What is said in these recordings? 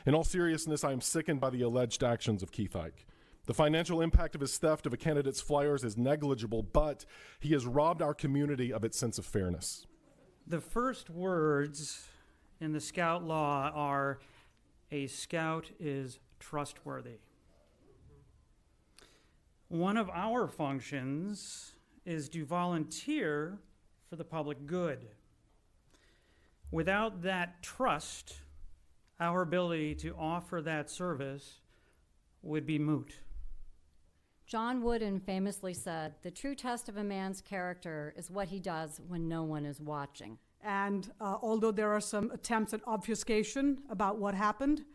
In all seriousness, I am sickened by the alleged actions of Keith Eich. The financial impact of his theft of a candidate's flyers is negligible, but he has robbed our community of its sense of fairness. The first words in the Scout law are, a Scout is trustworthy. One of our functions is to volunteer for the public good. Without that trust, our ability to offer that service would be moot. John Wooden famously said, "The true test of a man's character is what he does when no one is watching." And although there are some attempts at obfuscation about what happened,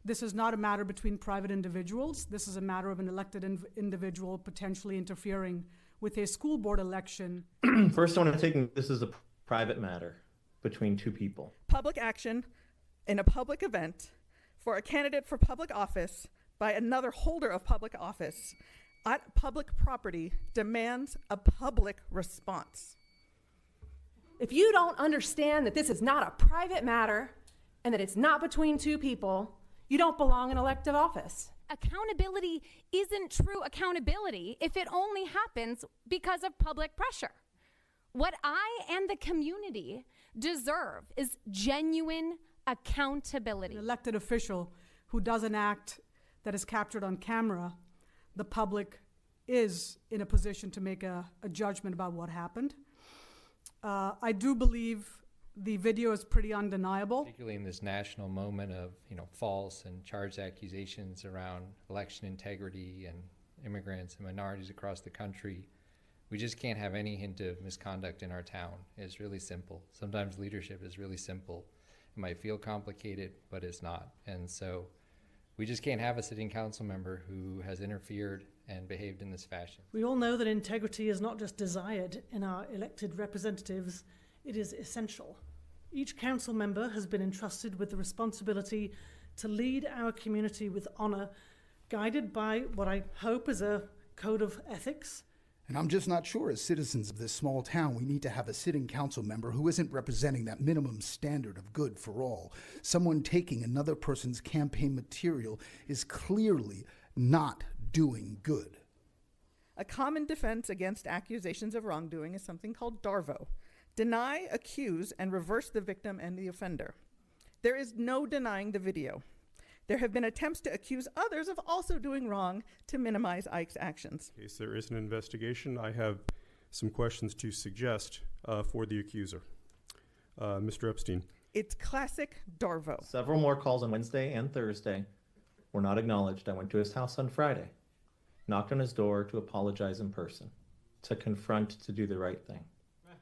this is not a matter between private individuals. This is a matter of an elected individual potentially interfering with a school board election. First, I want to take this as a private matter between two people. Public action in a public event for a candidate for public office by another holder of public office at public property demands a public response. If you don't understand that this is not a private matter and that it's not between two people, you don't belong in elected office. Accountability isn't true accountability if it only happens because of public pressure. What I and the community deserve is genuine accountability. An elected official who does an act that is captured on camera, the public is in a position to make a judgment about what happened. I do believe the video is pretty undeniable. Particularly in this national moment of, false and charged accusations around election integrity and immigrants and minorities across the country, we just can't have any hint of misconduct in our town. It's really simple. Sometimes leadership is really simple. It might feel complicated, but it's not. And so we just can't have a sitting council member who has interfered and behaved in this fashion. We all know that integrity is not just desired in our elected representatives, it is essential. Each council member has been entrusted with the responsibility to lead our community with honor, guided by what I hope is a code of ethics. And I'm just not sure, as citizens of this small town, we need to have a sitting council member who isn't representing that minimum standard of good for all. Someone taking another person's campaign material is clearly not doing good. A common defense against accusations of wrongdoing is something called DARVO. Deny, accuse, and reverse the victim and the offender. There is no denying the video. There have been attempts to accuse others of also doing wrong to minimize Eich's actions. In case there is an investigation, I have some questions to suggest for the accuser. Mr. Epstein. It's classic DARVO. Several more calls on Wednesday and Thursday were not acknowledged. I went to his house on Friday, knocked on his door to apologize in person, to confront, to do the right thing.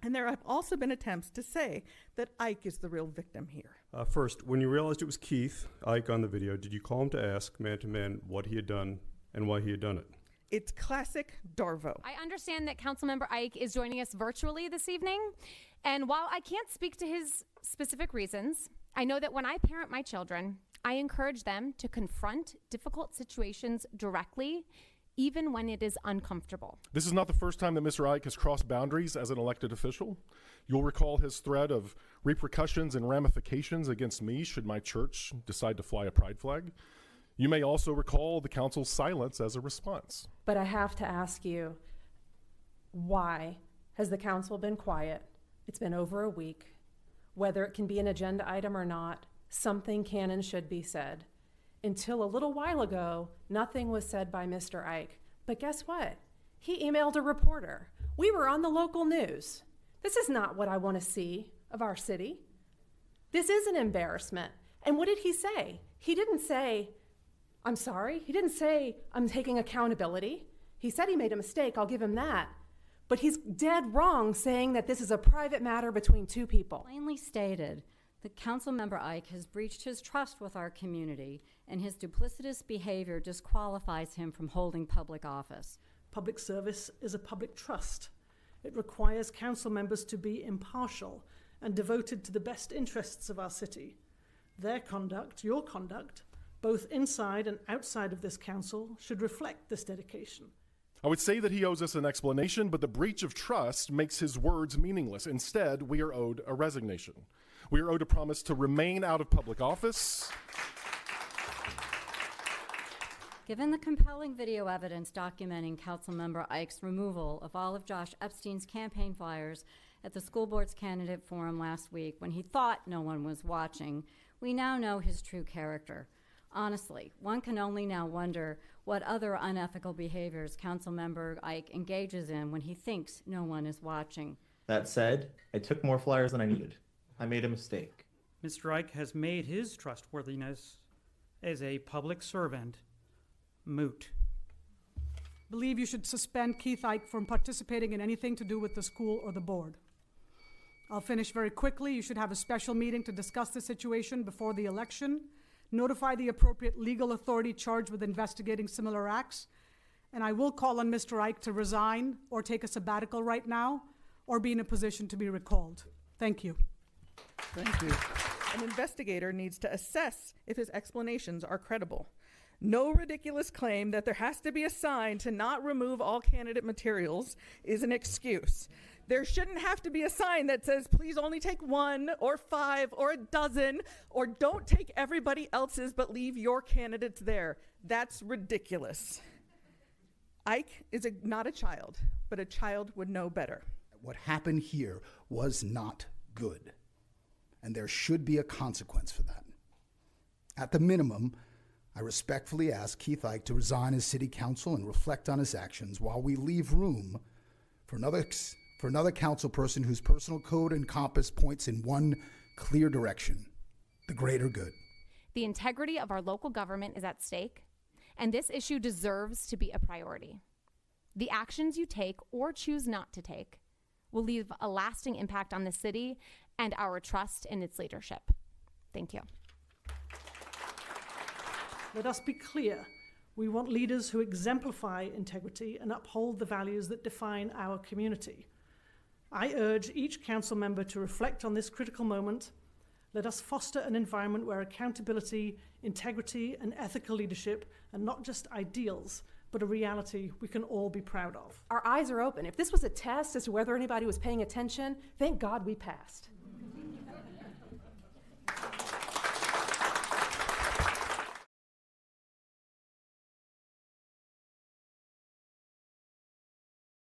And there have also been attempts to say that Eich is the real victim here. First, when you realized it was Keith Eich on the video, did you call him to ask man to man what he had done and why he had done it? It's classic DARVO. I understand that Councilmember Eich is joining us virtually this evening. And while I can't speak to his specific reasons, I know that when I parent my children, I encourage them to confront difficult situations directly, even when it is uncomfortable. This is not the first time that Mr. Eich has crossed boundaries as an elected official. You'll recall his threat of repercussions and ramifications against me should my church decide to fly a pride flag. You may also recall the council's silence as a response. But I have to ask you, why has the council been quiet? It's been over a week. Whether it can be an agenda item or not, something can and should be said. Until a little while ago, nothing was said by Mr. Eich. But guess what? He emailed a reporter. We were on the local news. This is not what I want to see of our city. This is an embarrassment. And what did he say? He didn't say, I'm sorry. He didn't say, I'm taking accountability. He said he made a mistake. I'll give him that. But he's dead wrong saying that this is a private matter between two people. Plainly stated, that Councilmember Eich has breached his trust with our community, and his duplicitous behavior disqualifies him from holding public office. Public service is a public trust. It requires council members to be impartial and devoted to the best interests of our city. Their conduct, your conduct, both inside and outside of this council, should reflect this dedication. I would say that he owes us an explanation, but the breach of trust makes his words meaningless. Instead, we are owed a resignation. We are owed a promise to remain out of public office Given the compelling video evidence documenting Councilmember Eich's removal of all of Josh Epstein's campaign flyers at the school board's candidate forum last week when he thought no one was watching, we now know his true character. Honestly, one can only now wonder what other unethical behaviors Councilmember Eich engages in when he thinks no one is watching. That said, I took more flyers than I needed. I made a mistake. Mr. Eich has made his trustworthiness as a public servant moot. Believe you should suspend Keith Eich from participating in anything to do with the school or the board. I'll finish very quickly. You should have a special meeting to discuss the situation before the election, notify the appropriate legal authority charged with investigating similar acts, and I will call on Mr. Eich to resign or take a sabbatical right now or be in a position to be recalled. Thank you. Thank you. An investigator needs to assess if his explanations are credible. No ridiculous claim that there has to be a sign to not remove all candidate materials is an excuse. There shouldn't have to be a sign that says, please only take 1 or 5 or a dozen, or don't take everybody else's but leave your candidates there. That's ridiculous. Eich is not a child, but a child would know better. What happened here was not good, and there should be a consequence for that. At the minimum, I respectfully ask Keith Eich to resign as city council and reflect on his actions while we leave room for another council person whose personal code and compass points in one clear direction, the greater good. The integrity of our local government is at stake, and this issue deserves to be a priority. The actions you take or choose not to take will leave a lasting impact on the city and our trust in its leadership. Thank you. Let us be clear. We want leaders who exemplify integrity and uphold the values that define our community. I urge each council member to reflect on this critical moment. Let us foster an environment where accountability, integrity, and ethical leadership are not just ideals, but a reality we can all be proud of. Our eyes are open. If this was a test as to whether anybody was paying attention, thank God we passed.